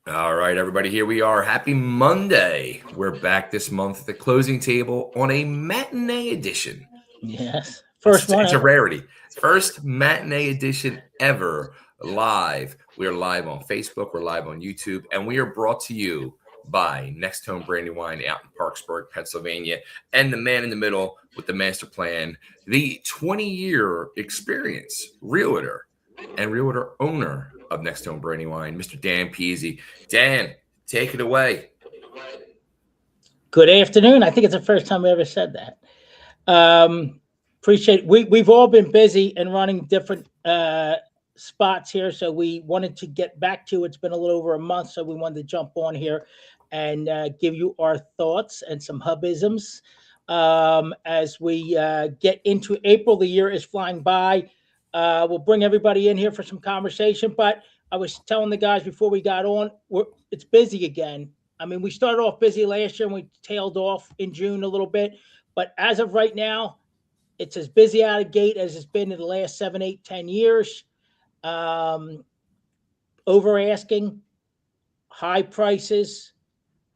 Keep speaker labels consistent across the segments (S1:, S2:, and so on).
S1: All right, everybody, here we are. Happy Monday. We're back this month at the closing table on a matinee edition.
S2: Yes.
S1: It's,
S2: First one
S1: it's a
S2: ever.
S1: rarity. First matinee edition ever live. We are live on Facebook, we're live on YouTube, and we are brought to you by NextHome Brandywine out in Parksburg, Pennsylvania, and the man in the middle with the master plan, the 20-year experience realtor and realtor owner of NextHome Brandywine, Mr. Dan Pizzi. Dan, take it away.
S2: Good afternoon. I think it's the first time we ever said that. Appreciate we've all been busy and running different spots here, so we wanted to get back to. It's been a little over a month, so we wanted to jump on here and give you our thoughts and some hubisms as we get into April. The year is flying by. We'll bring everybody in here for some conversation, but I was telling the guys before we got on, it's busy again. I mean, we started off busy last year and we tailed off in June a little bit. But as of right now, it's as busy out of gate as it's been in the last 7, 8, 10 years. Over asking, high prices,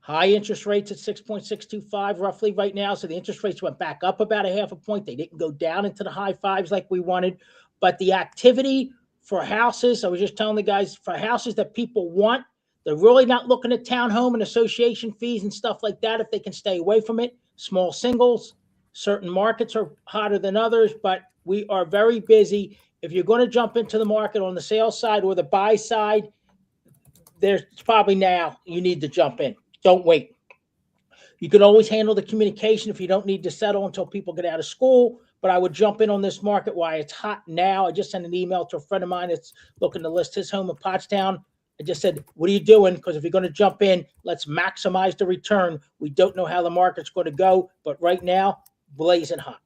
S2: high interest rates at 6.625 roughly right now. So the interest rates went back up about a half a point. They didn't go down into the high fives like we wanted. But the activity for houses, I was just telling the guys, for houses that people want, they're really not looking at townhome and association fees and stuff like that if they can stay away from it. Small singles, certain markets are hotter than others, but we are very busy. If you're going to jump into the market on the sales side or the buy side, there's probably now you need to jump in. Don't wait. You can always handle the communication if you don't need to settle until people get out of school. But I would jump in on this market while it's hot now. I just sent an email to a friend of mine that's looking to list his home in Pottstown. I just said, what are you doing? Because if you're going to jump in, let's maximize the return. We don't know how the market's going to go, but right now, blazing hot.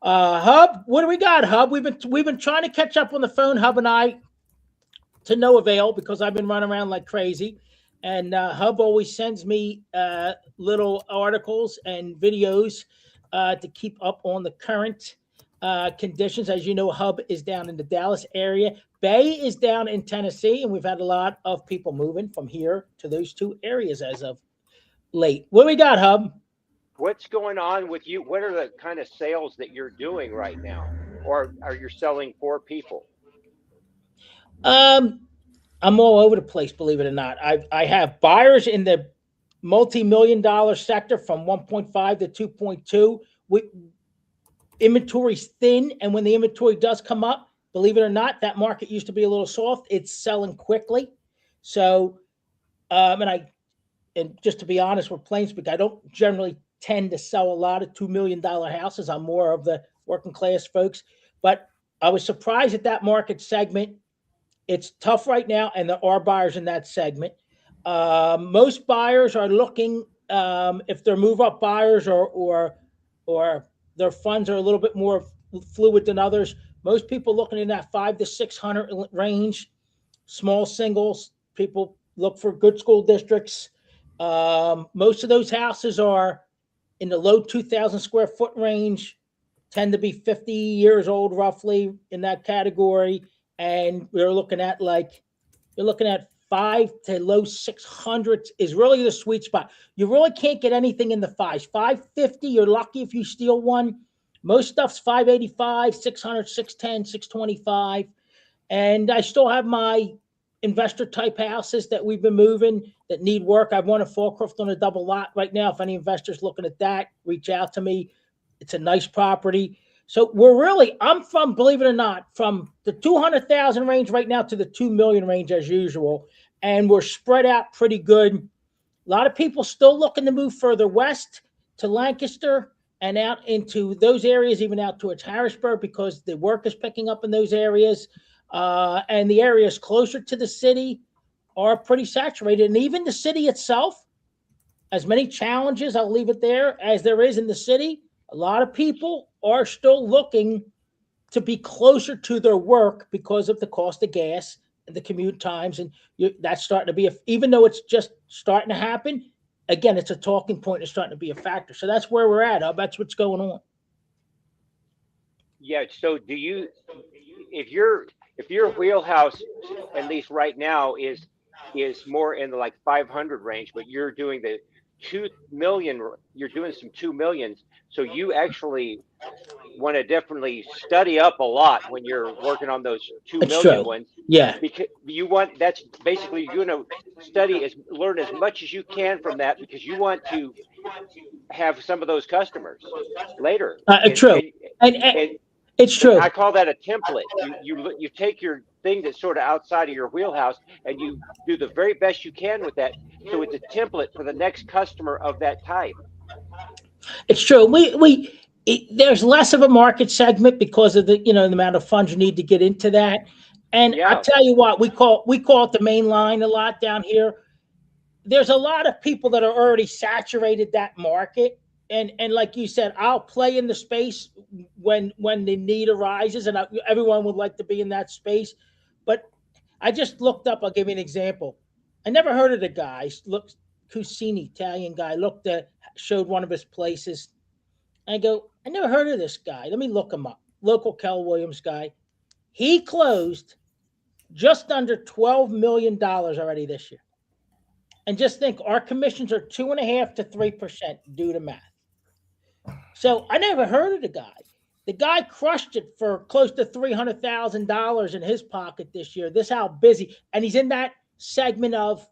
S2: Hub, what do we got, Hub? We've been trying to catch up on the phone, Hub and I, to no avail because I've been running around like crazy. And Hub always sends me little articles and videos to keep up on the current conditions. As you know, Hub is down in the Dallas area. Bay is down in Tennessee, and we've had a lot of people moving from here to those two areas as of late. What do we got, Hub?
S3: What's going on with you? What are the kind of sales that you're doing right now? Or are you selling for people?
S2: Um, I'm all over the place, believe it or not. I have buyers in the multi-million-dollar sector from 1.5 to 2.2. Inventory's thin, and when the inventory does come up, believe it or not, that market used to be a little soft. It's selling quickly. So, and just to be honest with plain speak, I don't generally tend to sell a lot of $2 million houses. I'm more of the working class folks. But I was surprised at that market segment. It's tough right now, and there are buyers in that segment. Most buyers are looking, if they're move-up buyers or their funds are a little bit more fluid than others. Most people looking in that 500 to 600 range. Small singles. People look for good school districts. Most of those houses are in the low 2,000 square foot range. Tend to be 50 years old, roughly in that category. And we're looking at you're looking at 5 to low 600s is really the sweet spot. You really can't get anything in the fives. 550, you're lucky if you steal one. Most stuff's 585, 600, 610, 625. And I still have my investor type houses that we've been moving that need work. I've won a Fallcroft on a double lot right now. If any investors looking at that, reach out to me. It's a nice property. So I'm from, believe it or not, from the 200,000 range right now to the 2 million range as usual. And we're spread out pretty good. A lot of people still looking to move further west to Lancaster and out into those areas, even out towards Harrisburg, because the work is picking up in those areas. And the areas closer to the city are pretty saturated. And even the city itself, as many challenges, I'll leave it there, as there is in the city, a lot of people are still looking to be closer to their work because of the cost of gas and the commute times. And that's starting to be, even though it's just starting to happen, again, it's a talking point. It's starting to be a factor. So that's where we're at. That's what's going on.
S3: Yeah. So do you, if your wheelhouse, at least right now, is is more in the like 500 range, but you're doing the 2 million, you're doing some 2 millions. So you actually want to definitely study up a lot when you're working on those 2
S2: It's
S3: million
S2: true.
S3: ones,
S2: Yeah.
S3: because you want, that's basically, you're going to learn as much as you can from that, because you want to have some of those customers later.
S2: True. And
S3: And
S2: it's
S3: and
S2: true.
S3: I call that a template. You take your thing that's sort of outside of your wheelhouse, and you do the very best you can with that. So it's a template for the next customer of that type.
S2: It's true. There's less of a market segment because of the the amount of funds you need to get into that. And I
S3: Yeah.
S2: tell you what, we call it the main line a lot down here. There's a lot of people that are already saturated that market. And like you said, I'll play in the space when the need arises, and everyone would like to be in that space. But I just looked up. I'll give you an example. I never heard of the guy. Look, Cusini, Italian guy. Showed one of his places. I go, I never heard of this guy. Let me look him up. Local Keller Williams guy. He closed just under $12 million already this year. And just think, our commissions are 2.5% to 3%. Do the math. So I never heard of the guy. The guy crushed it for close to $300,000 in his pocket this year. This how busy, and he's in that segment of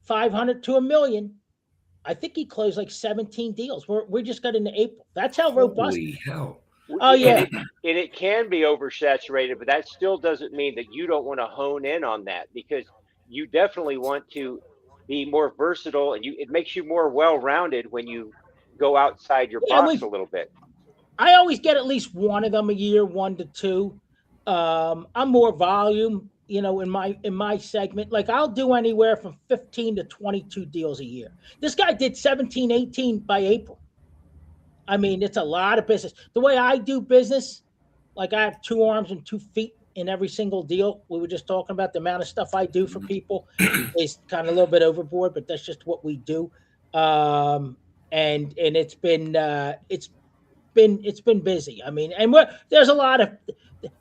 S2: 500 to a million. I think he closed like 17 deals. We just got into April. That's how robust.
S1: Holy hell.
S2: Oh yeah,
S3: And it can be oversaturated, but that still doesn't mean that you don't want to hone in on that, because you definitely want to be more versatile, and it makes you more well-rounded when you go outside your
S2: yeah.
S3: box a little bit.
S2: I always get at least one of them a year, 1 to 2. I'm more volume, in my segment. Like I'll do anywhere from 15 to 22 deals a year. This guy did 17, 18 by April. I mean, it's a lot of business. The way I do business, like I have 2 arms and 2 feet in every single deal. We were just talking about the amount of stuff I do for people is kind of a little bit overboard, but that's just what we do. And it's been busy. I mean, and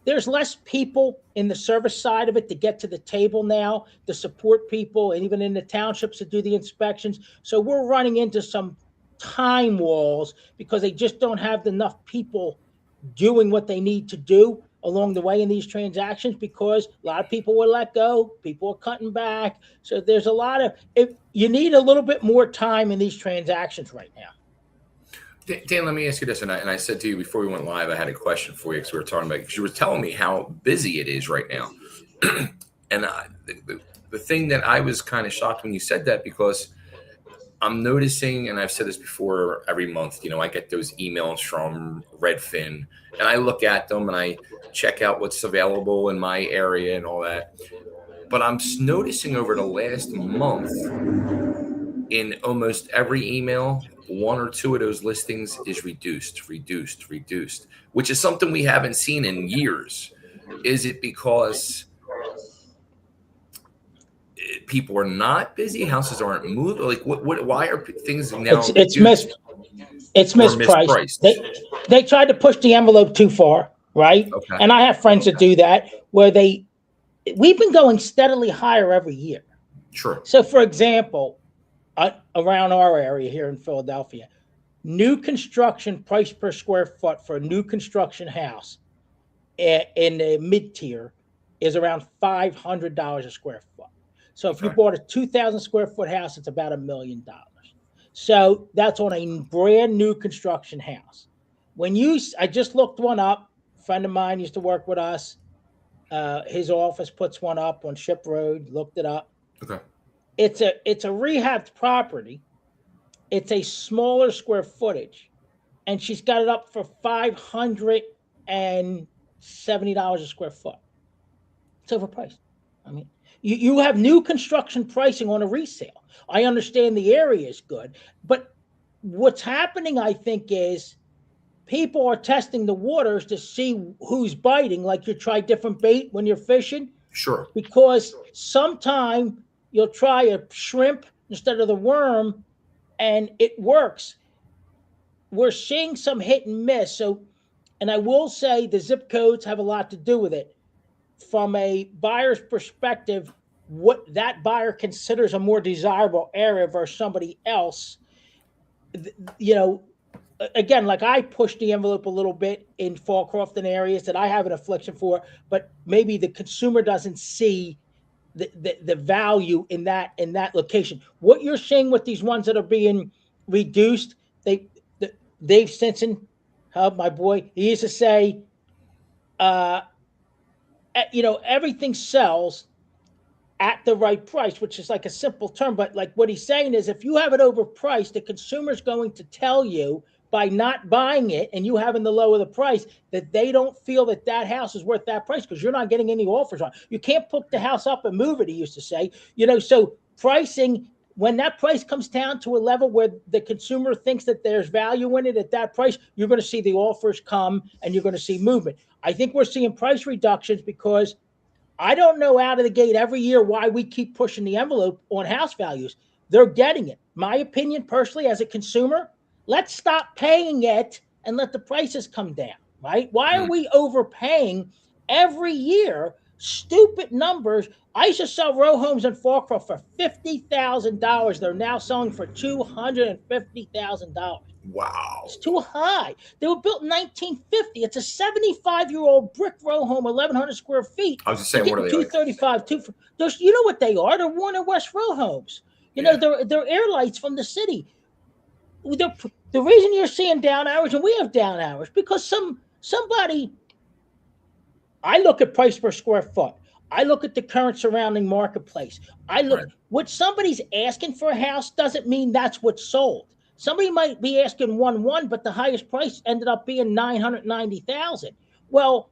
S2: there's less people in the service side of it to get to the table now, to support people, and even in the townships to do the inspections. So we're running into some time walls because they just don't have enough people doing what they need to do along the way in these transactions, because a lot of people were let go, people are cutting back. So there's a lot of, you need a little bit more time in these transactions right now.
S1: Dan, let me ask you this, and I said to you before we went live, I had a question for you, because we were talking about, because you were telling me how busy it is right now. And the thing that I was kind of shocked when you said that, because I'm noticing, and I've said this before, every month, I get those emails from Redfin, and I look at them and I check out what's available in my area and all that. But I'm noticing over the last month, in almost every email, 1 or 2 of those listings is reduced, which is something we haven't seen in years. Is it because people are not busy, houses aren't moved? Like why are things now
S2: it's mispriced. They tried to push the envelope too far, right?
S1: Okay.
S2: And I have friends that do that, where we've been going steadily higher every year.
S1: Sure.
S2: So for example, around our area here in Philadelphia, new construction price per square foot for a new construction house in the mid-tier is around $500 a square foot. So if you bought a 2,000 square foot house, it's about $1 million. So that's on a brand new construction house. I just looked one up. A friend of mine used to work with us. His office puts one up on Ship Road. Looked it up.
S1: Okay. It's
S2: a rehabbed property. It's a smaller square footage, and she's got it up for $570 a square foot. It's overpriced. I mean, you have new construction pricing on a resale. I understand the area is good, but what's happening, I think, is people are testing the waters to see who's biting. Like you try different bait when you're fishing.
S1: Sure.
S2: Because sometime you'll try a shrimp instead of the worm, and it works. We're seeing some hit and miss. So, and I will say the zip codes have a lot to do with it. From a buyer's perspective, what that buyer considers a more desirable area versus somebody else, you know, again, like I push the envelope a little bit in Fall Crofton areas that I have an affliction for, but maybe the consumer doesn't see the value in that location. What you're seeing with these ones that are being reduced, Dave Stinson, my boy, he used to say, uh, everything sells at the right price, which is like a simple term, but like what he's saying is if you have it overpriced, the consumer's going to tell you by not buying it and you having the lower the price that they don't feel that that house is worth that price because you're not getting any offers on it. You can't put the house up and move it, he used to say. So pricing, when that price comes down to a level where the consumer thinks that there's value in it at that price, you're going to see the offers come and you're going to see movement. I think we're seeing price reductions because I don't know out of the gate every year why we keep pushing the envelope on house values. They're getting it. My opinion, personally, as a consumer, let's stop paying it and let the prices come down, right? Why are we overpaying every year? Stupid numbers. I used to sell row homes in Fallcroft for $50,000. They're now selling for $250,000.
S1: Wow.
S2: It's too high. They were built in 1950. It's a 75-year-old brick row home, 1,100 square feet.
S1: I was just saying, what are they
S2: 235, like? Those, you know what they are? They're Warner West row homes. They're air lights from the city. The reason you're seeing down hours, and we have down hours, because somebody. I look at price per square foot. I look at the current surrounding marketplace. I look what somebody's asking for a house doesn't mean that's what's sold. Somebody might be asking 1.1, but the highest price ended up being 990,000. Well,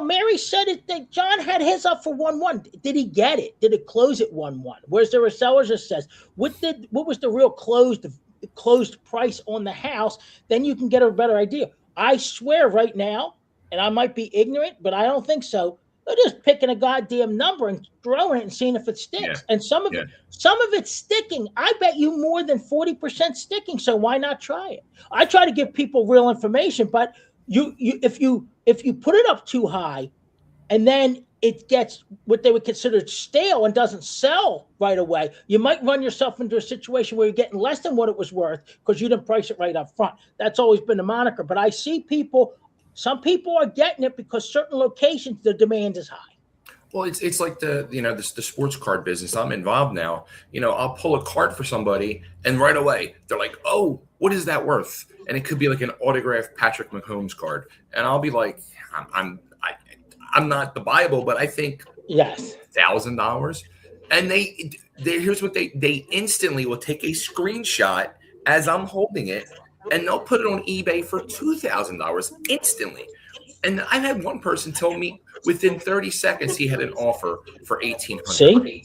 S2: Mary said it that John had his up for 1.1. Did he get it? Did it close at 1.1? Where's there a seller that says what was the real closed price on the house? Then you can get a better idea. I swear right now, and I might be ignorant, but I don't think so. They're just picking a goddamn number and throwing it and seeing if it sticks. And some of it's sticking. I bet you more than 40% sticking. So why not try it? I try to give people real information, but if you put it up too high, and then it gets what they would consider stale and doesn't sell right away, you might run yourself into a situation where you're getting less than what it was worth because you didn't price it right up front. That's always been the moniker. But I see some people are getting it because certain locations, the demand is high.
S1: Well, it's like the sports card business. I'm involved now. I'll pull a card for somebody, and right away they're like, "Oh, what is that worth?" And it could be like an autographed Patrick Mahomes card, and I'll be like, "I'm not the Bible, but I think $1,000." And they here's what they instantly will take a screenshot as I'm holding it, and they'll put it on eBay for $2,000 instantly. And I had one person tell me within 30 seconds he had an offer for $1,800.
S2: See?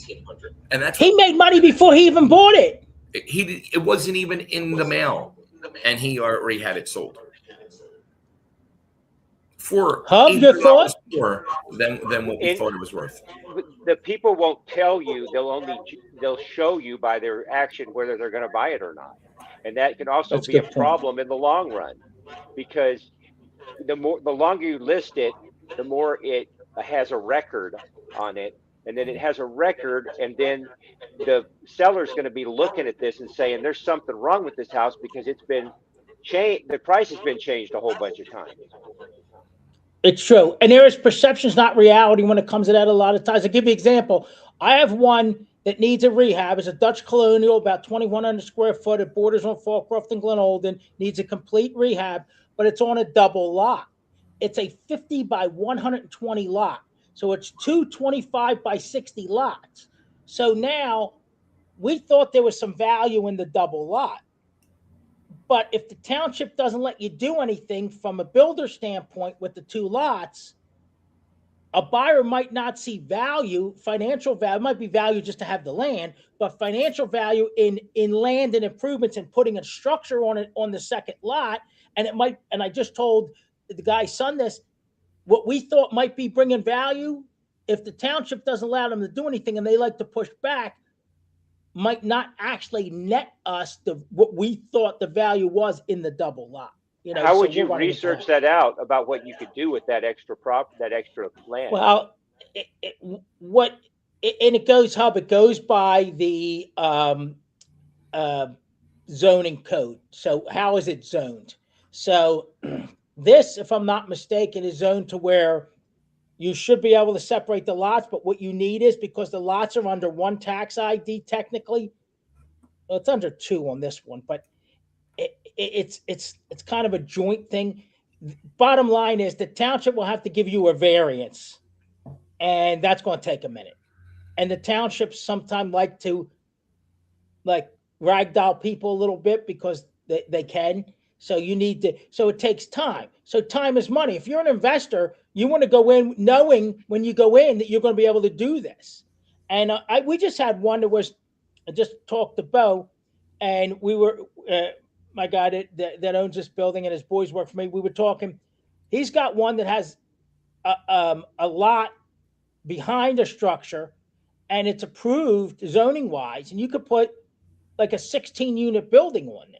S1: And
S2: he made money before he even bought it.
S1: It wasn't even in the mail, and he already had it sold for $800 more than what we thought it was worth.
S3: The people won't tell you; they'll show you by their action whether they're going to buy it or not. And that can also be a problem in the long run, because the longer you list it, the more it has a record on it, and then it has a record, and then the seller's going to be looking at this and saying there's something wrong with this house because it's been changed. The price has been changed a whole bunch of times.
S2: It's true, and there is perceptions, not reality, when it comes to that. A lot of times, I'll give you an example. I have one that needs a rehab. It's a Dutch colonial, about 2,100 square foot. It borders on Fallcroft and Glenolden. Needs a complete rehab, but it's on a double lot. It's a 50 by 120 lot. So it's 225 by 60 lots. So now we thought there was some value in the double lot. But if the township doesn't let you do anything from a builder standpoint with the two lots, a buyer might not see value, financial value. It might be value just to have the land, but financial value in land and improvements and putting a structure on it on the second lot. And I just told the guy's son this, what we thought might be bringing value, if the township doesn't allow them to do anything and they like to push back, might not actually net us what we thought the value was in the double lot.
S3: How would you research that out about what you could do with that extra land?
S2: Well, what and it goes hub. It goes by the uh, zoning code. So how is it zoned? So this, if I'm not mistaken, is zoned to where you should be able to separate the lots. But what you need is, because the lots are under one tax ID technically. Well, it's under two on this one, but it's kind of a joint thing. Bottom line is the township will have to give you a variance, and that's going to take a minute. And the townships sometimes like to like ragdoll people a little bit because they can. So you need to, so it takes time. So time is money. If you're an investor, you want to go in knowing when you go in that you're going to be able to do this. And we just had one that was, I just talked to Bo, and we were, my guy that owns this building and his boys work for me. We were talking. He's got one that has a lot behind a structure, and it's approved zoning wise, and you could put like a 16 unit building on there.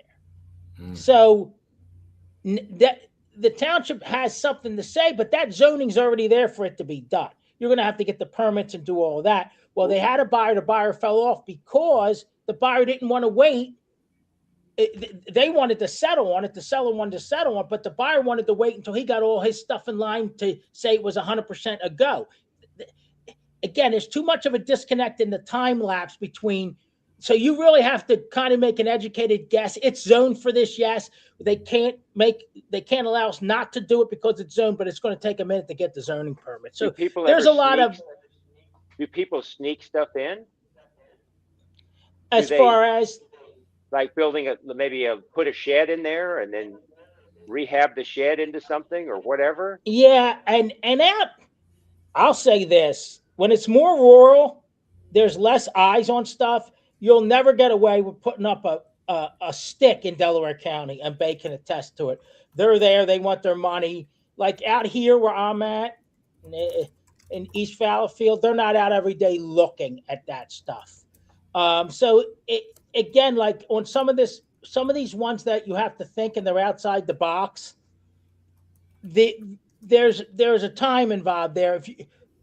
S2: So that the township has something to say, but that zoning's already there for it to be done. You're going to have to get the permits and do all of that. Well, they had a buyer. The buyer fell off because the buyer didn't want to wait. They wanted to settle on it. The seller wanted to settle on it, but the buyer wanted to wait until he got all his stuff in line to say it was 100% a go. Again, there's too much of a disconnect in the time lapse between. So you really have to kind of make an educated guess. It's zoned for this, yes. They can't allow us not to do it because it's zoned, but it's going to take a minute to get the zoning permit. So there's a lot of.
S3: Do people sneak stuff in?
S2: As far as
S3: like building put a shed in there and then rehab the shed into something or whatever?
S2: Yeah, and that, I'll say this: when it's more rural, there's less eyes on stuff. You'll never get away with putting up a stick in Delaware County, and Bay can attest to it. They're there; they want their money. Like out here where I'm at, in East Fallowfield, they're not out every day looking at that stuff. So again, like on some of these ones that you have to think and they're outside the box, there's a time involved there.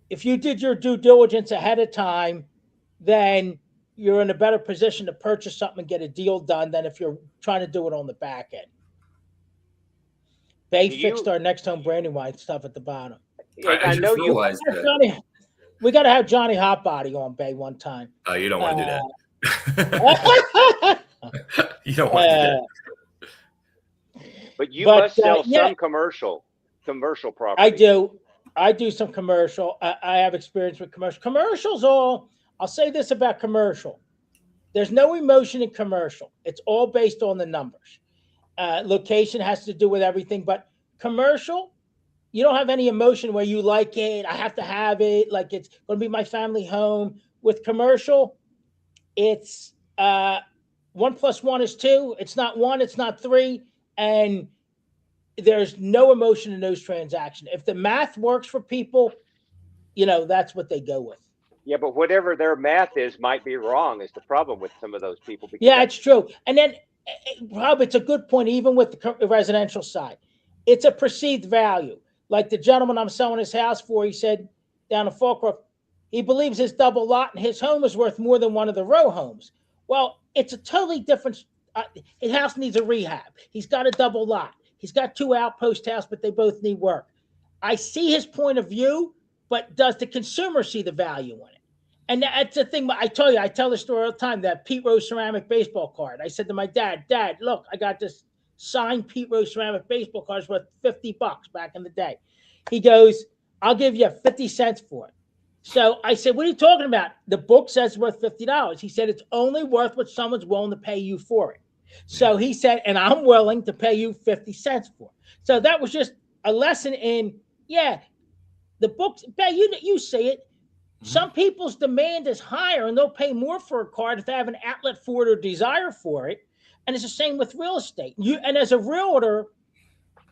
S2: If you did your due diligence ahead of time, then you're in a better position to purchase something and get a deal done than if you're trying to do it on the back end. They fixed our NextHome Brandywine stuff at the bottom.
S3: I know you.
S2: We got to have Johnny Hotbody on Bay one time.
S1: Oh, you don't want to do that. You don't want to do
S3: that. But you must sell some commercial property.
S2: I do some commercial. I have experience with commercial. Commercial's all. I'll say this about commercial. There's no emotion in commercial. It's all based on the numbers. Location has to do with everything, but commercial, you don't have any emotion where you like it. I have to have it. Like it's going to be my family home. With commercial, it's 1 + 1 is 2. It's not 1. It's not 3. And there's no emotion in those transactions. If the math works for people, that's what they go with.
S3: Yeah, but whatever their math is might be wrong is the problem with some of those people.
S2: Yeah, it's true. And then, Rob, it's a good point, even with the residential side. It's a perceived value. Like the gentleman I'm selling his house for, he said down in Falkirk, he believes his double lot and his home is worth more than one of the row homes. Well, it's a totally different. His house needs a rehab. He's got a double lot. He's got 2 outpost houses, but they both need work. I see his point of view, but does the consumer see the value in it? And that's the thing. I tell the story all the time, that Pete Rose ceramic baseball card. I said to my dad, look, I got this signed Pete Rose ceramic baseball cards worth $50 back in the day. He goes, I'll give you 50 cents for it. So I said, what are you talking about? The book says it's worth $50. He said, it's only worth what someone's willing to pay you for it. So he said, and I'm willing to pay you 50 cents for it. So that was just a lesson in, the books, you see it. Some people's demand is higher and they'll pay more for a card if they have an outlet for it or desire for it. And it's the same with real estate. And as a realtor,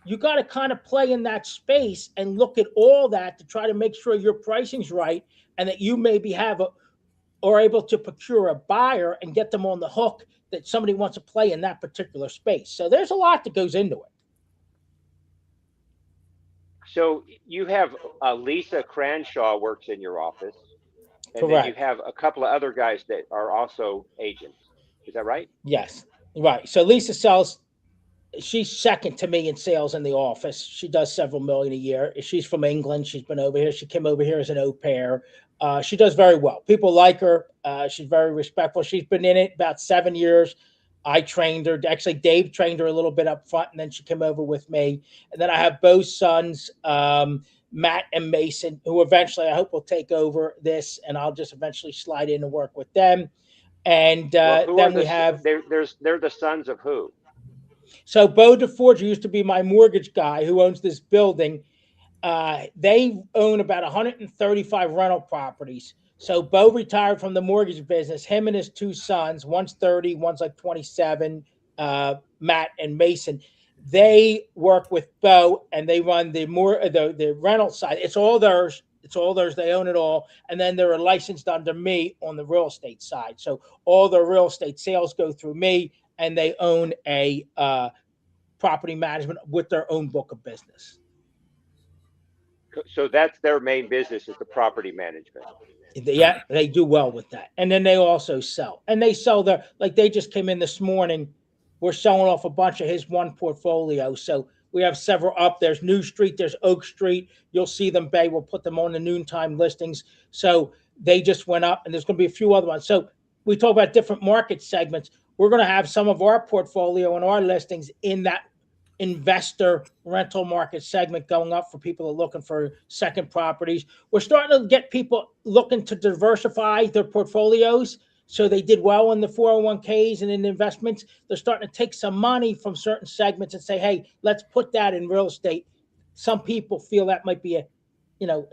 S2: you got to kind of play in that space and look at all that to try to make sure your pricing's right and that you maybe or able to procure a buyer and get them on the hook that somebody wants to play in that particular space. So there's a lot that goes into it.
S3: So you have Lisa Cranshaw works in your office. And then you
S2: Correct.
S3: have a couple of other guys that are also agents. Is that right?
S2: Yes. Right. So Lisa sells. She's second to me in sales in the office. She does several million a year. She's from England. She's been over here. She came over here as an au pair. She does very well. People like her. She's very respectful. She's been in it about 7 years. I trained her. Actually, Dave trained her a little bit up front, and then she came over with me. And then I have both sons, Matt and Mason, who eventually I hope will take over this, and I'll just eventually slide in and work with them. And
S3: Well, who are
S2: then we have
S3: they're the sons of who?
S2: so Bo DeForge used to be my mortgage guy who owns this building. They own about 135 rental properties. So Bo retired from the mortgage business. Him and his two sons, one's 30, one's like 27, Matt and Mason. They work with Bo and they run the rental side. It's all theirs. It's all theirs. They own it all. And then they're licensed under me on the real estate side. So all their real estate sales go through me, and they own a property management with their own book of business.
S3: So that's their main business, is the property management.
S2: Yeah, they do well with that. And then they also sell. And they sell their, like they just came in this morning. We're selling off a bunch of his one portfolio. So we have several up. There's New Street, there's Oak Street. You'll see them, Bay. We'll put them on the noontime listings. So they just went up, and there's going to be a few other ones. So we talk about different market segments. We're going to have some of our portfolio and our listings in that investor rental market segment going up for people that are looking for second properties. We're starting to get people looking to diversify their portfolios. So they did well in the 401ks and in the investments. They're starting to take some money from certain segments and say, hey, let's put that in real estate. Some people feel that might be a,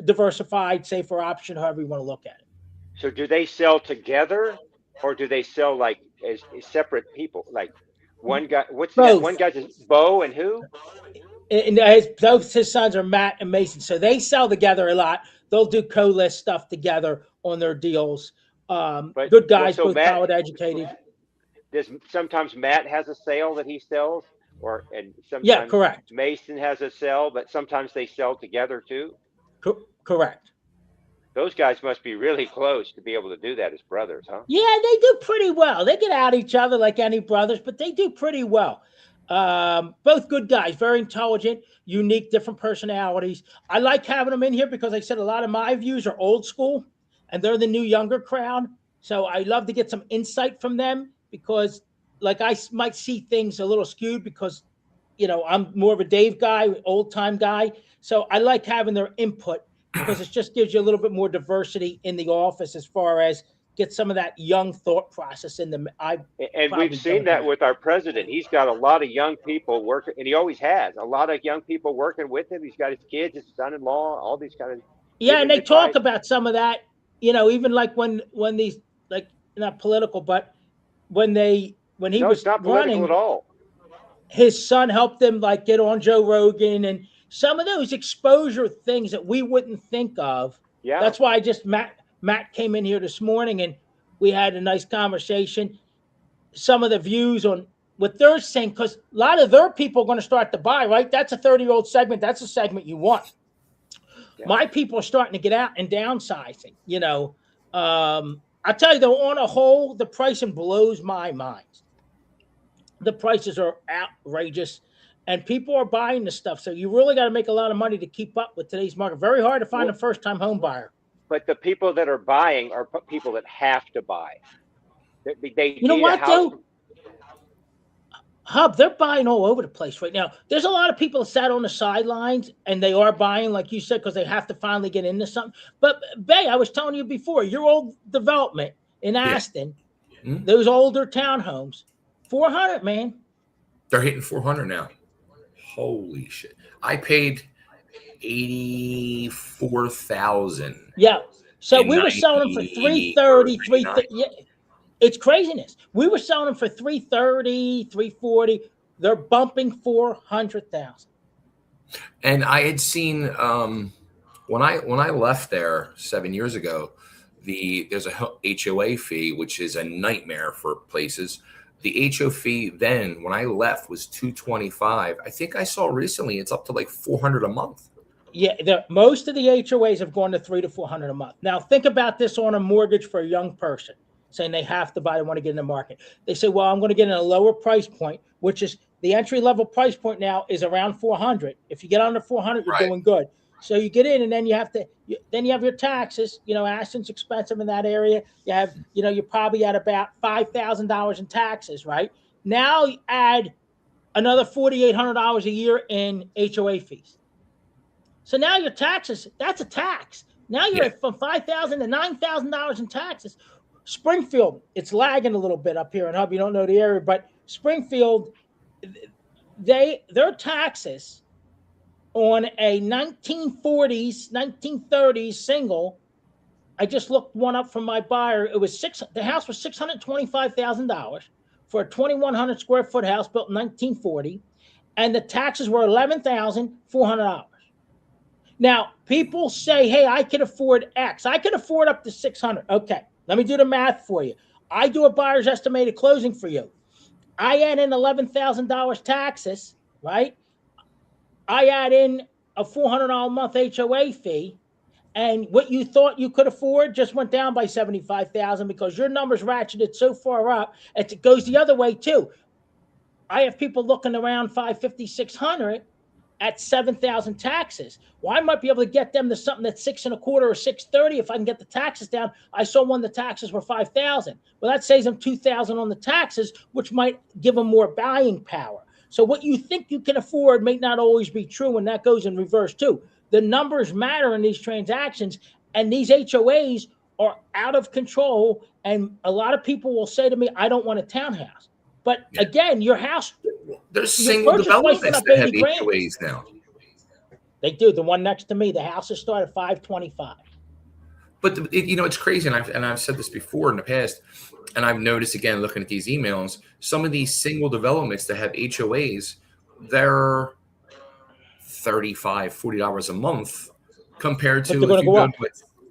S2: diversified, safer option, however you want to look at it.
S3: So do they sell together, or do they sell like as separate people? Like one guy, one guy's Bo and who?
S2: And both his sons are Matt and Mason. So they sell together a lot. They'll do co-list stuff together on their deals. Good guys, both college educated.
S3: Sometimes Matt has a sale that he sells, and sometimes
S2: correct.
S3: Mason has a sale, but sometimes they sell together too.
S2: Correct.
S3: Those guys must be really close to be able to do that as brothers, huh?
S2: Yeah, they do pretty well. They get at each other like any brothers, but they do pretty well. Both good guys, very intelligent, unique, different personalities. I like having them in here because, like I said, a lot of my views are old school, and they're the new younger crowd. So I love to get some insight from them because, like, I might see things a little skewed because, I'm more of a Dave guy, old time guy. So I like having their input because it just gives you a little bit more diversity in the office as far as get some of that young thought process in them.
S3: And we've seen that with our president. He's got a lot of young people working, and he always has a lot of young people working with him. He's got his kids, his son-in-law, all these kind of.
S2: Yeah, and they talk about some of that, even like when these, like, not political, but when he was
S3: not
S2: running
S3: political at all.
S2: His son helped them like get on Joe Rogan and some of those exposure things that we wouldn't think of.
S3: Yeah.
S2: That's why Matt came in here this morning and we had a nice conversation. Some of the views on what they're saying, because a lot of their people are going to start to buy, right? That's a 30-year-old segment. That's a segment you want. Yeah. My people are starting to get out and downsizing, I tell you though, on a whole, the pricing blows my mind. The prices are outrageous and people are buying this stuff. So you really got to make a lot of money to keep up with today's market. Very hard to find a first-time home buyer.
S3: But the people that are buying are people that have to buy. They
S2: you know what, though? Hub, they're buying all over the place right now. There's a lot of people that sat on the sidelines and they are buying, like you said, because they have to finally get into something. But, Bay, I was telling you before, your old development in Aston, those older townhomes, 400, man.
S1: They're hitting 400 now. Holy shit. I paid $84,000.
S2: Yeah. So we were selling them for 330, 330. Yeah. It's craziness. We were selling them for 330, 340. They're bumping 400,000.
S1: And I had seen when I left there 7 years ago, there's a HOA fee, which is a nightmare for places. The HO fee then, when I left, was $225. I think I saw recently it's up to like $400 a month.
S2: Yeah, most of the HOAs have gone to $300 to $400 a month. Now, think about this on a mortgage for a young person saying they have to buy, they want to get in the market. They say, well, I'm going to get in a lower price point, which is the entry level price point now is around 400. If you get under 400, you're
S1: Right.
S2: doing good. So you get in, and then you have to, then you have your taxes. You know, Ashton's expensive in that area. You have, you know, you're probably at about $5,000 in taxes, right? Now you add another $4,800 a year in HOA fees. So now your taxes, that's a tax. Now you're at from $5,000 to $9,000 in taxes. Springfield, it's lagging a little bit up here in Hub. You don't know the area, but Springfield, their taxes on a 1940s, 1930s single, I just looked one up from my buyer. It was the house was $625,000 for a 2,100 square foot house built in 1940, and the taxes were $11,400. Now, people say, hey, I can afford X. I can afford up to 600. Okay, let me do the math for you. I do a buyer's estimated closing for you. I add in $11,000 taxes, right? I add in a $400 a month HOA fee, and what you thought you could afford just went down by $75,000 because your numbers ratcheted so far up. It goes the other way too. I have people looking around 550, 600 at 7,000 taxes. Well, I might be able to get them to something that's 6.25 or 630 if I can get the taxes down. I saw one the taxes were 5,000. Well, that saves them 2,000 on the taxes, which might give them more buying power. So what you think you can afford may not always be true, and that goes in reverse too. The numbers matter in these transactions, and these HOAs are out of control. And a lot of people will say to me, I don't want a townhouse. But again, your house,
S1: there's single developments that have HOAs now.
S2: They do. The one next to me, the houses start at $525.
S1: But you know, it's crazy, and I've said this before in the past, and I've noticed again looking at these emails, some of these single developments that have HOAs, they're $35, $40 a month compared to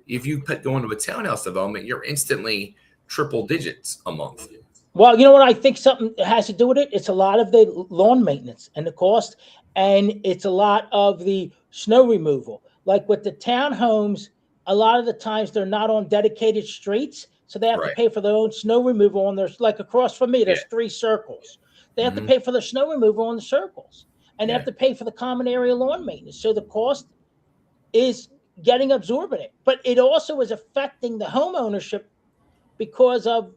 S1: if you go into a townhouse development, you're instantly triple digits a month.
S2: Well, you know what I think something has to do with it? It's a lot of the lawn maintenance and the cost, and it's a lot of the snow removal. Like with the townhomes, a lot of the times they're not on dedicated streets, so they have to pay for their own snow removal. And there's like across from me, there's 3 circles. They have to pay for the snow removal on the circles, and they have to pay for the common area lawn maintenance. So the cost is getting absorbent. But it also is affecting the home ownership because of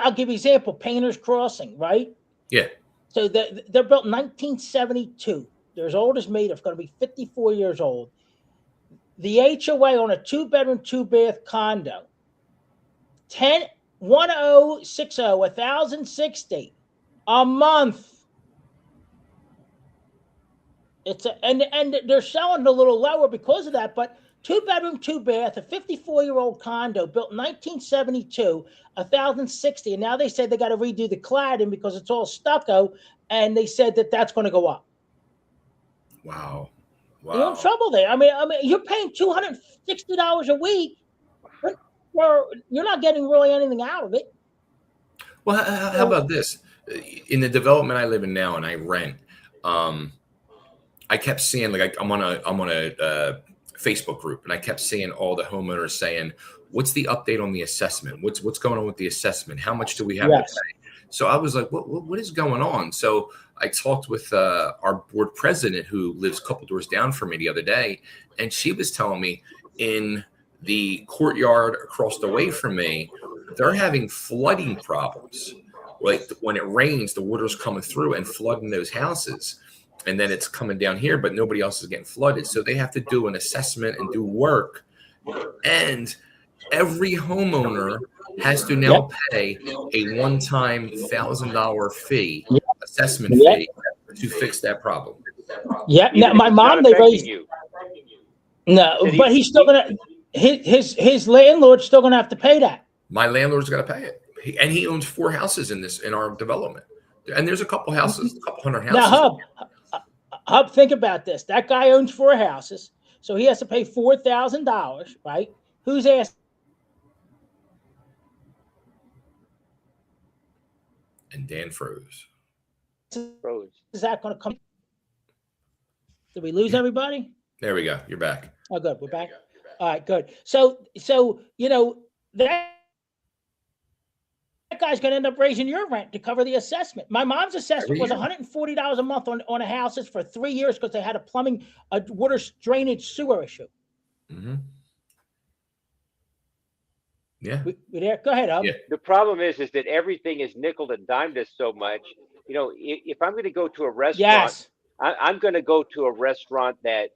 S2: I'll give you an example, Painter's Crossing, right?
S1: Yeah.
S2: So they're built in 1972. They're as old as me. They're going to be 54 years old. The HOA on a 2-bedroom, 2-bath condo, 1,060 a month. And they're selling a little lower because of that, but 2-bedroom, 2-bath, a 54-year-old condo built in 1972, 1,060. And now they said they got to redo the cladding because it's all stucco. And they said that's going to go up.
S1: Wow.
S2: You're in trouble there. I mean, you're paying $260 a week. You're not getting really anything out of it.
S1: Well, how about this? In the development I live in now, and I rent, I kept seeing, like, I'm on a Facebook group, and I kept seeing all the homeowners saying, what's the update on the assessment? What's going on with the assessment? How much do we have to pay? So I was like, what is going on? So I talked with our board president, who lives a couple doors down from me, the other day, and she was telling me in the courtyard across the way from me, they're having flooding problems. Like when it rains, the water's coming through and flooding those houses. And then it's coming down here, but nobody else is getting flooded. So they have to do an assessment and do work. And every homeowner has to now pay a one-time $1,000 fee, assessment fee, to fix that problem.
S2: Yeah. Now, my mom, they raised you. No, but he's still gonna his landlord's still gonna have to pay that.
S1: My landlord's got to pay it, and he owns 4 houses in our development. And there's a couple houses, a couple hundred houses.
S2: Now, Hub, think about this. That guy owns 4 houses, so he has to pay $4,000, right? Who's asking?
S1: And Dan froze.
S2: Is that going to come? Did we lose everybody?
S1: There we go. You're back.
S2: Oh, good. We're back. All right, good. So that guy's going to end up raising your rent to cover the assessment. My mom's assessment was $140 a month on a houses for 3 years because they had a water drainage sewer issue.
S1: Mm-hmm. Yeah.
S2: We there? Go ahead,
S1: Yeah.
S3: The problem is that everything is nickel and dimed us so much. If I'm going to go to a restaurant,
S2: yes,
S3: I'm going to go to a restaurant that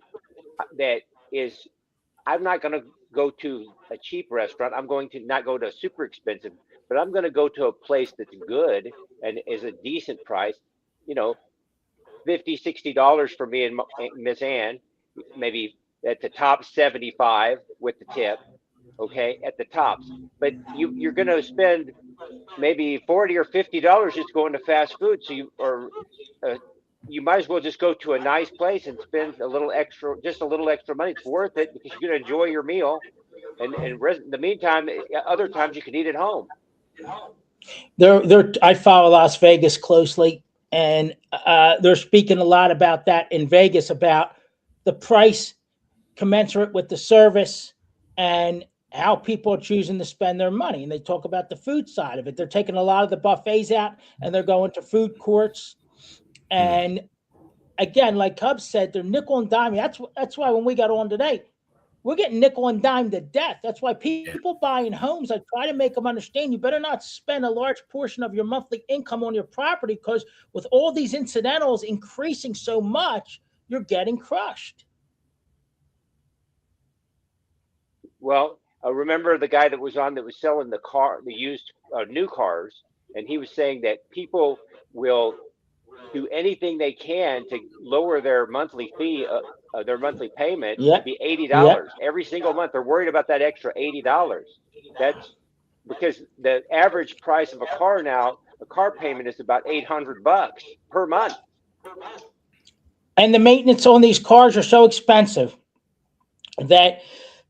S3: is. I'm not going to go to a cheap restaurant. I'm going to not go to a super expensive, but I'm going to go to a place that's good and is a decent price. $50, $60 for me and Miss Ann, maybe at the top 75 with the tip. Okay, at the tops, but you're going to spend maybe $40 or $50 just going to fast food. So you might as well just go to a nice place and spend just a little extra money. It's worth it because you're going to enjoy your meal, and in the meantime, other times you can eat at home.
S2: I follow Las Vegas closely, and they're speaking a lot about that in Vegas, about the price commensurate with the service and how people are choosing to spend their money. And they talk about the food side of it. They're taking a lot of the buffets out and they're going to food courts. And again, like Cub said, they're nickel and dime. That's why when we got on today, we're getting nickel and dime to death. That's why people buying homes, I try to make them understand, you better not spend a large portion of your monthly income on your property, because with all these incidentals increasing so much, you're getting crushed.
S3: Well, remember the guy that was selling the used new cars, and he was saying that people will do anything they can to lower their monthly fee, their monthly payment to be $80 every single month. They're worried about that extra $80. That's because the average price of a car now, a car payment is about $800 per month.
S2: And the maintenance on these cars are so expensive that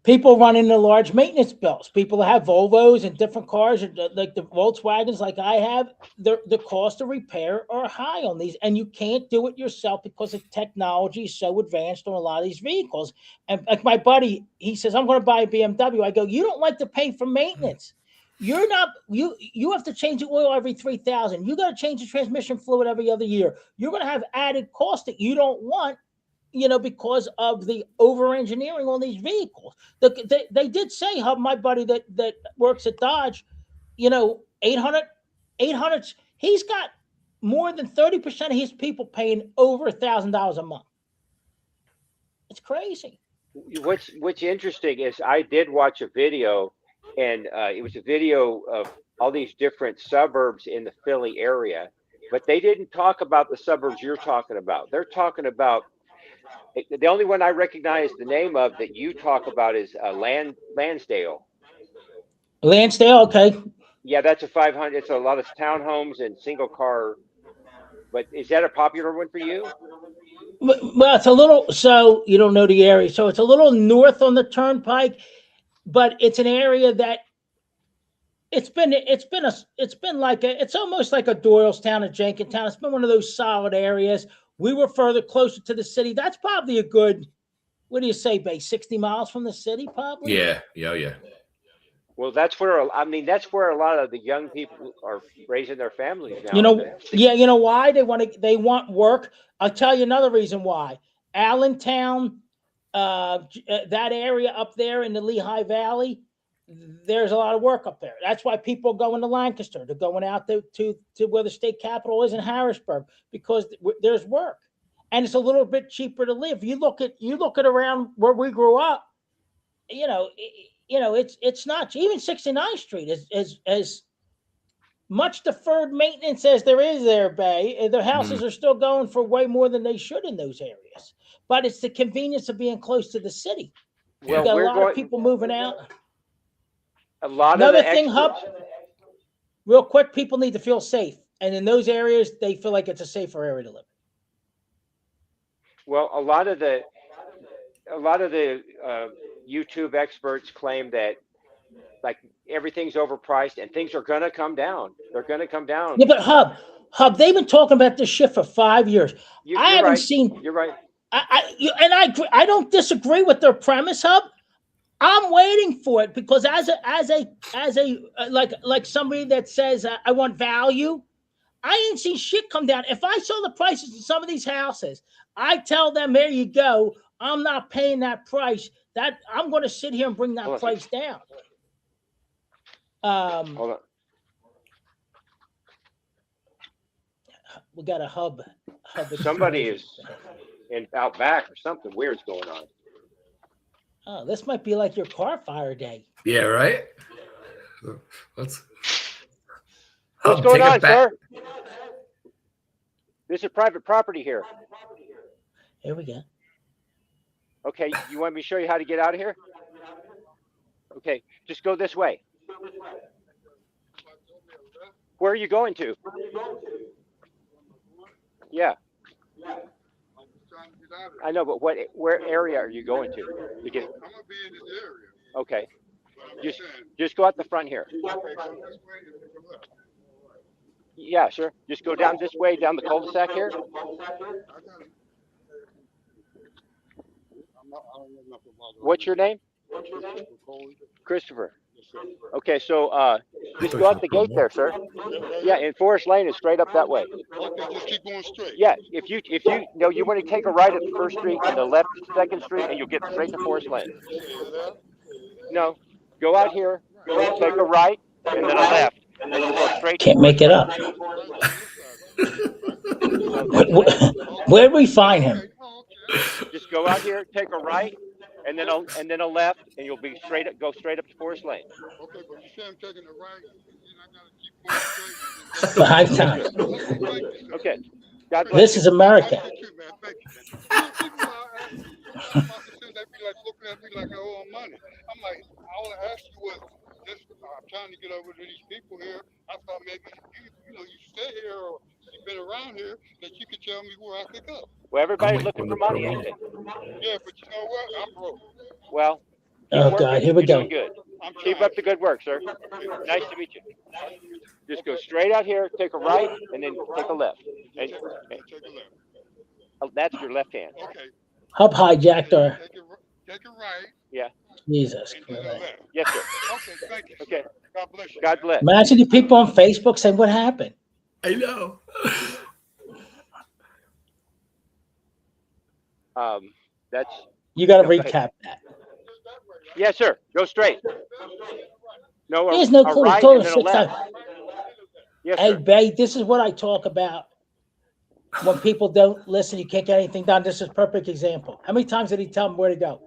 S2: people run into large maintenance bills. People that have Volvos and different cars, like the Volkswagens, like I have, the cost of repair are high on these, and you can't do it yourself because the technology is so advanced on a lot of these vehicles. And like my buddy, he says, I'm going to buy a BMW. I go, you don't like to pay for maintenance. You have to change the oil every 3,000. You got to change the transmission fluid every other year. You're going to have added costs that you don't want, because of the over-engineering on these vehicles. They did say, how my buddy that works at Dodge, 800, he's got more than 30% of his people paying over $1,000 a month. It's crazy.
S3: What's interesting is I did watch a video, and it was a video of all these different suburbs in the Philly area, but they didn't talk about the suburbs you're talking about. They're talking about, the only one I recognize the name of that you talk about is Lansdale.
S2: Lansdale, okay.
S3: Yeah, that's a 500. It's a lot of townhomes and single car. But is that a popular one for you?
S2: Well, it's a little, so you don't know the area. So it's a little north on the turnpike, but it's an area that it's almost like a Doylestown, a Jenkintown. It's been one of those solid areas. We were closer to the city. That's probably a good, what do you say, Bay? 60 miles from the city, probably?
S1: Yeah.
S3: Well, that's where a lot of the young people are raising their families now.
S2: You know why? They want work. I'll tell you another reason why. Allentown, that area up there in the Lehigh Valley, there's a lot of work up there. That's why people are going to Lancaster. They're going out to where the state capital is in Harrisburg, because there's work, and it's a little bit cheaper to live. You look at around where we grew up. It's not, even 69th Street is as much deferred maintenance as there is there, Bay. The houses are still going for way more than they should in those areas. But it's the convenience of being close to the city.
S3: Well,
S2: you got a lot of people moving out.
S3: Another
S2: thing, Hub, real quick, people need to feel safe. And in those areas, they feel like it's a safer area to live.
S3: Well, a lot of the YouTube experts claim that like everything's overpriced and things are going to come down. They're going to come down.
S2: Yeah, but Hub, they've been talking about this shit for 5 years.
S3: You're right.
S2: I don't disagree with their premise, Hub. I'm waiting for it because as a like somebody that says I want value, I ain't seen shit come down. If I saw the prices of some of these houses, I tell them, there you go. I'm not paying that price. That I'm going to sit here and bring that price down.
S3: Hold on.
S2: We got a hub.
S3: Somebody is out back or something weird's going on.
S2: Oh, this might be like your car fire day.
S1: Yeah, right. What's
S3: going on, sir? This is private property here.
S2: Here we go.
S3: Okay, you want me to show you how to get out of here? Okay, just go this way. Where are you going to? Yeah. I know, but where area are you going to?
S4: I'm gonna be in this area.
S3: Okay. Just go out the front here. Yeah, sure. Just go down this way, down the cul-de-sac here. What's your name? Christopher. Okay, so just go out the gate there, sir. Yeah, and Forest Lane is straight up that way.
S4: Okay, just keep going straight.
S3: Yeah, if you no, you want to take a right at the first street and the left second street, and you'll get straight to Forest Lane. No, go out here, take a right, and then a left, and then you'll go straight.
S2: Can't make it up. Where do we find him?
S3: Just go out here, take a right, and then a left, and you'll be go straight up to Forest Lane.
S4: Okay, but you say I'm taking the right, and I gotta keep going straight.
S3: Okay. God bless
S2: This is America.
S4: They be like looking at me like I owe them money. I'm like, I want to ask you what. I'm trying to get over to these people here. I thought maybe you stay here or you've been around here that you could tell me where I could go.
S3: Well, everybody's looking for money, ain't they?
S4: Yeah, but you know what? I'm broke.
S3: Well,
S2: Oh God, here we go.
S3: good. Keep up the good work, sir. Nice to meet you. Just go straight out here, take a right, and then take a left. And,
S4: Take a left.
S3: oh, that's your left hand.
S4: Okay.
S2: Hub hijacked our.
S4: Take a right.
S3: Yeah.
S2: Jesus
S4: And then a
S2: Christ.
S4: left.
S3: Yes, sir.
S4: Okay, thank you.
S3: Okay.
S4: God bless you.
S3: God bless.
S2: Imagine the people on Facebook saying, "What happened?"
S1: I know.
S3: That's.
S2: You got to
S3: Okay.
S2: recap that.
S3: Yes, sir. Go straight. No,
S2: There's no
S3: a
S2: clue.
S3: right
S2: Go
S3: and
S2: to
S3: then a
S2: 6
S3: left.
S2: times.
S3: Yes,
S2: Hey,
S3: sir.
S2: Bay, this is what I talk about. When people don't listen, you can't get anything done. This is a perfect example. How many times did he tell them where to go?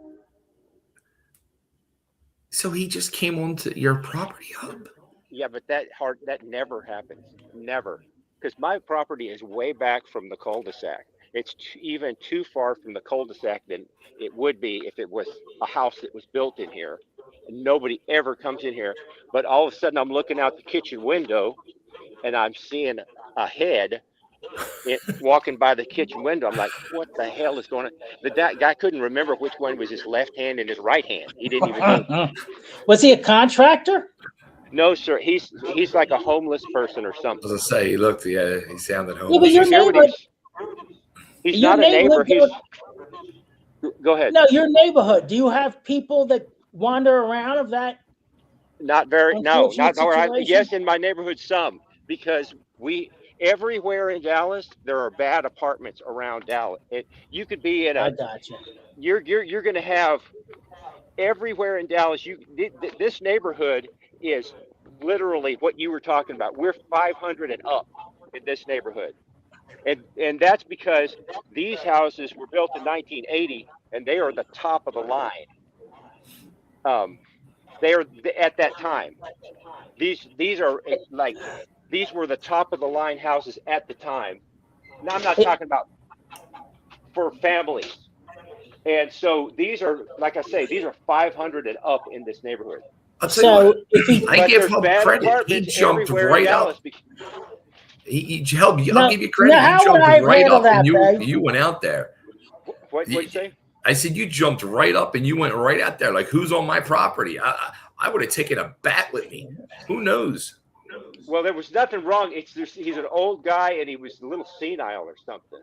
S1: So he just came onto your property, Hub.
S3: Yeah, but that never happens. Never. Because my property is way back from the cul-de-sac. It's even too far from the cul-de-sac than it would be if it was a house that was built in here. And nobody ever comes in here. But all of a sudden, I'm looking out the kitchen window, and I'm seeing a head walking by the kitchen window. I'm like, what the hell is going on? That guy couldn't remember which one was his left hand and his right hand. He didn't even know.
S2: Was he a contractor?
S3: No, sir. He's like a homeless person or
S1: I
S3: something.
S1: was gonna say he looked. Yeah, he sounded
S2: Yeah,
S1: homeless.
S2: but your
S3: Did you hear what
S2: neighborhood.
S3: he's
S2: Your
S3: not a neighbor.
S2: neighborhood.
S3: Go ahead.
S2: No, your neighborhood. Do you have people that wander around of that?
S3: Not very. No,
S2: Unfortunate
S3: not where I.
S2: situation?
S3: Yes, in my neighborhood, some, because everywhere in Dallas there are bad apartments around Dallas. You could be in
S2: I
S3: a.
S2: got you.
S3: You're going to have everywhere in Dallas. This neighborhood is literally what you were talking about. We're 500 and up in this neighborhood, and that's because these houses were built in 1980, and they are the top of the line. They are at that time. These are like these were the top of the line houses at the time. Now I'm not talking about for families. And so these are, like I say, these are 500 and up in this neighborhood.
S1: I'll tell you
S2: So
S1: what,
S2: if he,
S1: I give Hub credit. He jumped right up. I'll give you credit.
S2: Now, how
S1: You
S2: would I
S1: jumped right
S2: handle
S1: up
S2: that,
S1: and
S2: Bay?
S1: you went out there.
S3: What'd you say?
S1: I said you jumped right up and you went right out there. Like, who's on my property? I would have taken a bat with me. Who knows?
S3: Well, there was nothing wrong. He's an old guy and he was a little senile or something.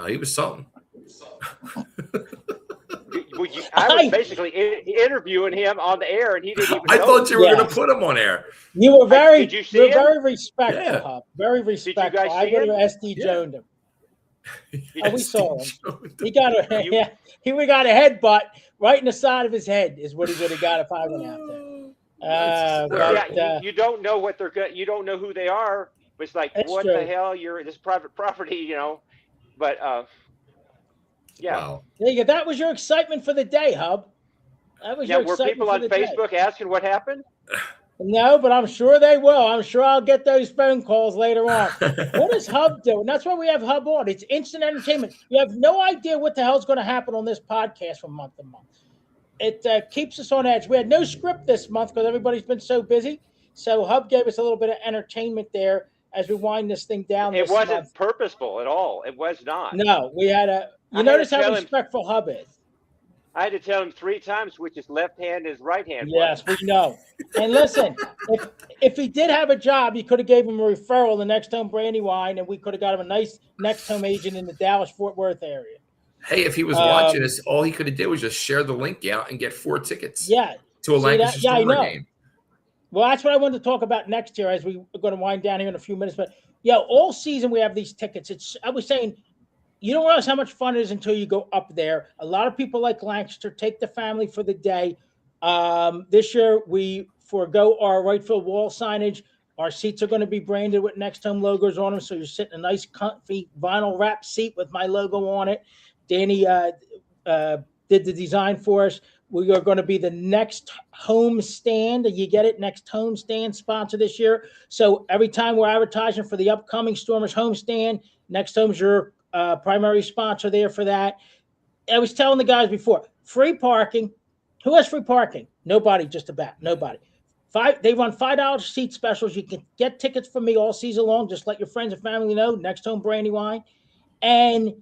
S1: He was something.
S3: I was basically interviewing him on the air, and he didn't even know.
S1: I thought you were going
S2: Yes.
S1: to put him on air.
S2: You were very,
S3: Did you see him?
S2: very respectful,
S1: Yeah.
S2: Hub. Very respectful.
S3: guys
S2: I
S3: see
S2: would
S3: him?
S2: have SD
S1: Yeah.
S2: Joned him. Oh, we saw him. He
S1: He
S2: got a he got a headbutt right in the side of his head is what he would have got if I went out there.
S3: Well, you don't know what they're good. You don't know who they are. But it's like,
S2: That's
S3: what
S2: true.
S3: the hell? You're this private property, you know. But yeah.
S1: Wow.
S2: There you go. That was your excitement for the day, Hub. That was
S3: Yeah,
S2: your
S3: were
S2: excitement
S3: people
S2: for
S3: on
S2: the day.
S3: Facebook asking what happened?
S2: No, but I'm sure they will. I'm sure I'll get those phone calls later on. What is Hub doing? That's why we have Hub on. It's instant entertainment. You have no idea what the hell's going to happen on this podcast from month to month. It keeps us on edge. We had no script this month because everybody's been so busy. So Hub gave us a little bit of entertainment there as we wind this thing down.
S3: It
S2: this
S3: wasn't
S2: month.
S3: purposeful at all. It was not.
S2: No, we had a. You notice how respectful Hub is.
S3: I had to tell him 3 times which is left hand is right hand.
S2: Yes, we know. And listen, if he did have a job, you could have gave him a referral to NextHome Brandywine, and we could have got him a nice NextHome agent in the Dallas-Fort Worth area.
S1: Hey, if he was watching us, all he could have did was just share the link out and get 4 tickets.
S2: Yeah.
S1: To a Lancaster Stormer game.
S2: Well, that's what I wanted to talk about next year as we're going to wind down here in a few minutes. But yeah, all season we have these tickets. I was saying, you don't realize how much fun it is until you go up there. A lot of people like Lancaster take the family for the day. This year we forego our right field wall signage. Our seats are going to be branded with NextHome logos on them, so you're sitting in a nice, comfy vinyl wrap seat with my logo on it. Danny did the design for us. We are going to be the Next Home Stand. You get it? Next Home Stand sponsor this year. So every time we're advertising for the upcoming Stormers Home Stand, Next Home's your primary sponsor there for that. I was telling the guys before, free parking. Who has free parking? Nobody, just about nobody. They run $5 seat specials. You can get tickets from me all season long. Just let your friends and family know. NextHome Brandywine. And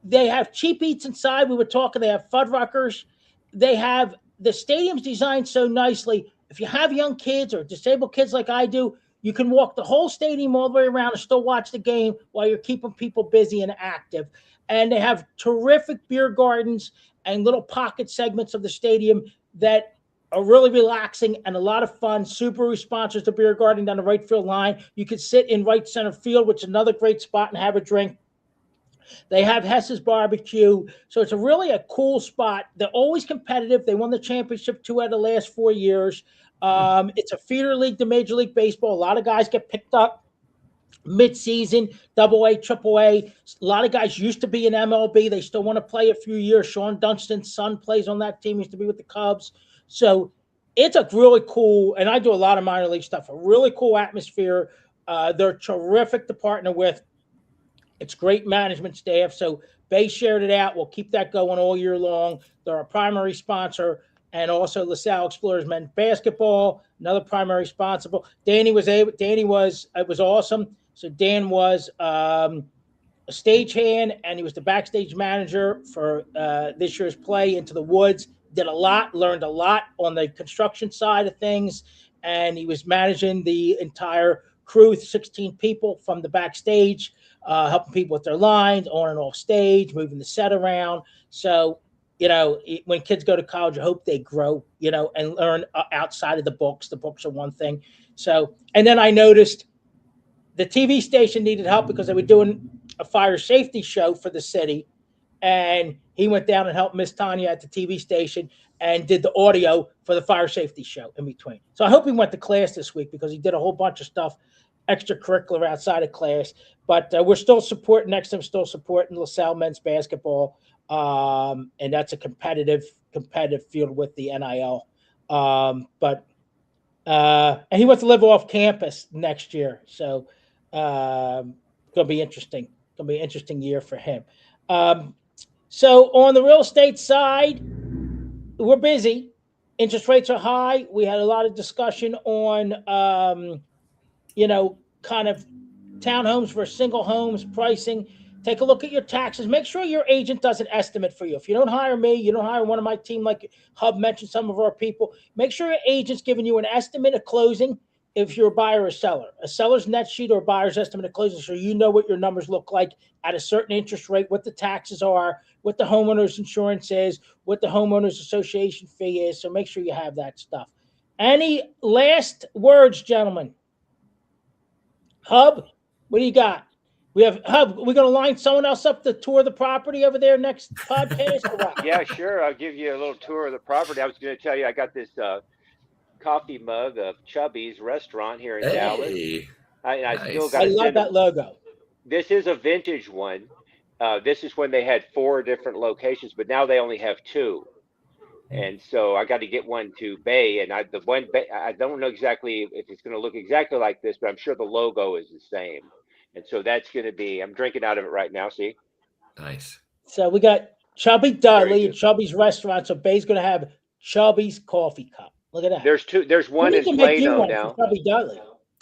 S2: they have cheap eats inside. We were talking. They have Fuddruckers. They have the stadium's designed so nicely. If you have young kids or disabled kids like I do, you can walk the whole stadium all the way around and still watch the game while you're keeping people busy and active. And they have terrific beer gardens and little pocket segments of the stadium that are really relaxing and a lot of fun. Subaru sponsors the beer garden down the right field line. You could sit in right center field, which is another great spot, and have a drink. They have Hess's Barbecue. So it's really a cool spot. They're always competitive. They won the championship 2 out of the last 4 years. It's a feeder league to Major League Baseball. A lot of guys get picked up mid-season, AA, AAA. A lot of guys used to be in MLB. They still want to play a few years. Sean Dunstan's son plays on that team. Used to be with the Cubs. So it's a really cool, and I do a lot of minor league stuff, a really cool atmosphere. They're terrific to partner with. It's great management staff. So Bay shared it out. We'll keep that going all year long. They're a primary sponsor, and also LaSalle Explorers men's basketball, another primary sponsor. It was awesome. So Dan was a stagehand, and he was the backstage manager for this year's play Into the Woods. Did a lot, learned a lot on the construction side of things, and he was managing the entire crew, 16 people from the backstage, helping people with their lines, on and off stage, moving the set around. So, when kids go to college, I hope they grow, and learn outside of the books. The books are one thing. So, and then I noticed the TV station needed help because they were doing a fire safety show for the city. And he went down and helped Miss Tanya at the TV station and did the audio for the fire safety show in between. So I hope he went to class this week because he did a whole bunch of stuff, extracurricular outside of class. But we're still supporting NextHome, still supporting LaSalle men's basketball. And that's a competitive field with the NIL. And he wants to live off campus next year. So going to be interesting. Going to be an interesting year for him. So on the real estate side, we're busy. Interest rates are high. We had a lot of discussion on, kind of townhomes versus single homes pricing. Take a look at your taxes. Make sure your agent does an estimate for you. If you don't hire me, you don't hire one of my team like Hub mentioned some of our people, make sure your agent's giving you an estimate of closing. if you're a buyer or a seller. A seller's net sheet or a buyer's estimate at closing, so you know what your numbers look like at a certain interest rate, what the taxes are, what the homeowner's insurance is, what the homeowners association fee is. So make sure you have that stuff. Any last words, gentlemen? Hub, what do you got? We have Hub. We're going to line someone else up to tour the property over there next podcast. Or what?
S3: Yeah, sure. I'll give you a little tour of the property. I was going to tell you, I got this coffee mug of Chubby's restaurant here in Dallas. I
S1: Nice.
S3: still got
S2: I
S3: to
S2: love
S3: send
S2: that logo.
S3: This is a vintage one. This is when they had 4 different locations, but now they only have 2. And so I got to get one to Bay, and I don't know exactly if it's going to look exactly like this, but I'm sure the logo is the same. And so that's going to be, I'm drinking out of it right now. See?
S1: Nice.
S2: So we got Chubby Dudley and
S3: good.
S2: Chubby's restaurant. So Bay's going to have Chubby's coffee cup. Look at that.
S3: There's 2. There's one
S2: We
S3: in
S2: need to make you
S3: Plano
S2: one
S3: now.
S2: for Chubby Dudley.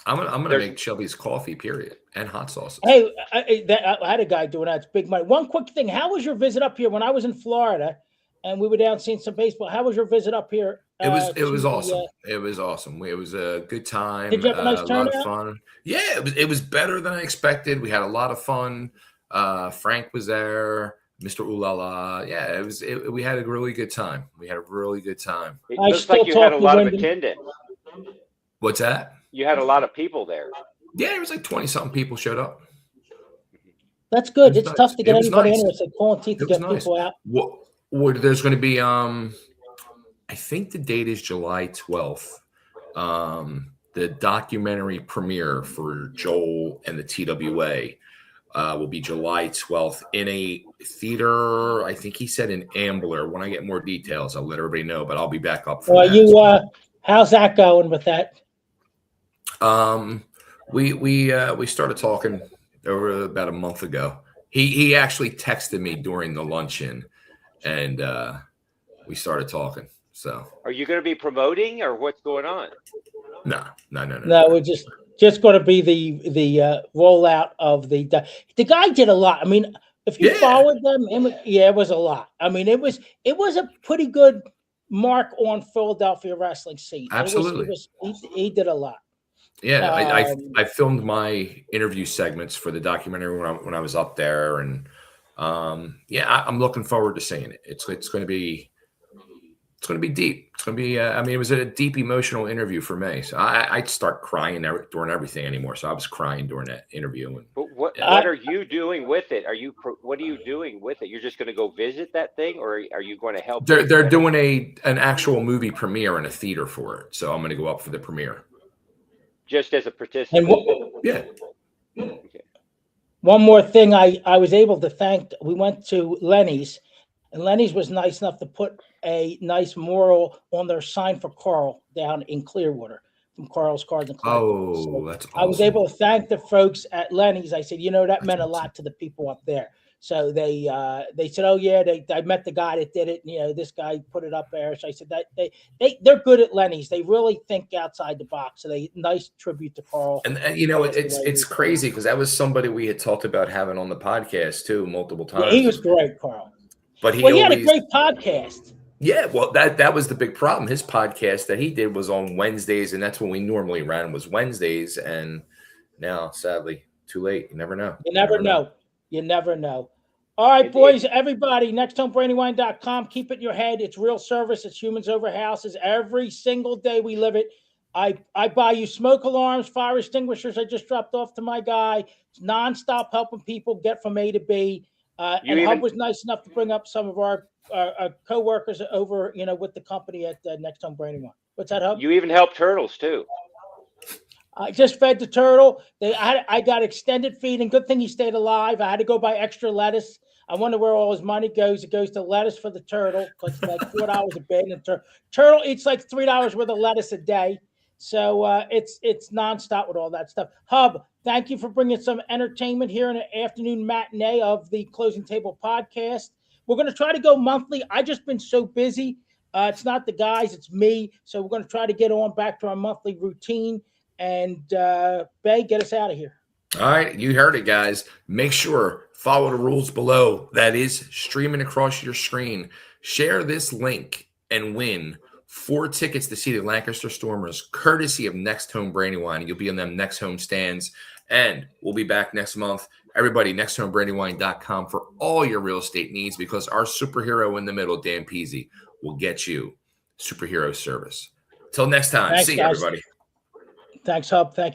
S1: I'm gonna
S3: There's-
S1: make Shelby's coffee, period, and hot sauces.
S2: Hey, I had a guy doing that. It's big money. One quick thing. How was your visit up here when I was in Florida and we were down seeing some baseball? How was your visit up here?
S1: It was
S2: to
S1: awesome.
S2: the,
S1: It was awesome. It was a good time.
S2: Did you have a nice
S1: a lot of
S2: turnout?
S1: fun. Yeah, it was better than I expected. We had a lot of fun. Frank was there, Mr. Ooh La La. Yeah, we had a really good time. We had a really good time.
S3: It
S2: I
S3: looks
S2: still
S3: like you had a
S2: talk to
S3: lot of
S2: Wyndham.
S3: attendance.
S1: What's that?
S3: You had a lot of people there.
S1: Yeah, it was like 20-something people showed up.
S2: That's good.
S1: It
S2: It's
S1: was
S2: tough
S1: nice.
S2: to get
S1: It was
S2: anybody
S1: nice.
S2: in. It's like pulling teeth to
S1: It was
S2: get
S1: nice.
S2: people out.
S1: What there's going to be I think the date is July 12th. The documentary premiere for Joel and the TWA will be July 12th in a theater. I think he said in Ambler. When I get more details, I'll let everybody know, but I'll be back up for
S2: Well,
S1: that.
S2: how's that going with that?
S1: We started talking over about a month ago. He actually texted me during the luncheon, and we started talking. So,
S3: Are you going to be promoting, or what's going on?
S1: no.
S2: No, we're just going to be the rollout of the guy did a lot. I mean, if you
S1: Yeah.
S2: followed them, it was a lot. I mean, it was a pretty good mark on Philadelphia wrestling scene.
S1: Absolutely.
S2: He did a lot.
S1: Yeah, I filmed my interview segments for the documentary when I was up there, and I'm looking forward to seeing it. It's going to be deep. It's going to be. I mean, it was a deep emotional interview for me. So I'd start crying during everything anymore. So I was crying during that interview. And
S3: But what are you doing with it? What are you doing with it? You're just going to go visit that thing, or are you going to help?
S1: they're doing an actual movie premiere in a theater for it. So I'm going to go up for the premiere.
S3: Just as a participant.
S1: Yeah.
S3: Okay.
S2: One more thing, I was able to thank. We went to Lenny's, and Lenny's was nice enough to put a nice mural on their sign for Carl down in Clearwater from Carl's Cars and Collectibles. So
S1: That's awesome.
S2: I was able to thank the folks at Lenny's. I said, that meant a lot to the people up there. So they said, oh yeah, I met the guy that did it. And, this guy put it up there. So I said that they're good at Lenny's. They really think outside the box. So nice tribute to Carl.
S1: And it's crazy because that was somebody we had talked about having on the podcast too multiple times.
S2: Yeah, he was great, Carl.
S1: But he
S2: had a great podcast.
S1: Yeah, well, that was the big problem. His podcast that he did was on Wednesdays, and that's when we normally ran was Wednesdays. And now, sadly, too late. You never know.
S2: You never know. You never know. All right, boys, everybody, nexthomebrandywine.com. Keep it in your head. It's real service. It's humans over houses. Every single day we live it. I buy you smoke alarms, fire extinguishers. I just dropped off to my guy. It's nonstop helping people get from A to B. Hub was nice enough to bring up some of our co-workers over, with the company at Next Home Brandywine. What's that, Hub?
S3: You even help turtles too.
S2: I just fed the turtle. I got extended feeding. Good thing he stayed alive. I had to go buy extra lettuce. I wonder where all his money goes. It goes to lettuce for the turtle because it's like $4 a bed. And turtle eats like $3 worth of lettuce a day. So it's nonstop with all that stuff. Hub, thank you for bringing some entertainment here in the afternoon matinee of the Closing Table podcast. We're going to try to go monthly. I just been so busy. It's not the guys, it's me. So we're going to try to get on back to our monthly routine. And Bay, get us out of here.
S1: All right, you heard it, guys. Make sure follow the rules below. That is streaming across your screen. Share this link and win 4 tickets to see the Lancaster Stormers, courtesy of Next Home Brandywine. You'll be on them Next Home stands. And we'll be back next month. Everybody, nexthomebrandywine.com for all your real estate needs, because our superhero in the middle, Dan Pizzi, will get you superhero service. Till next time.
S2: Thanks,
S1: See you,
S2: guys.
S1: everybody.
S2: Thanks, Hub. Thank you.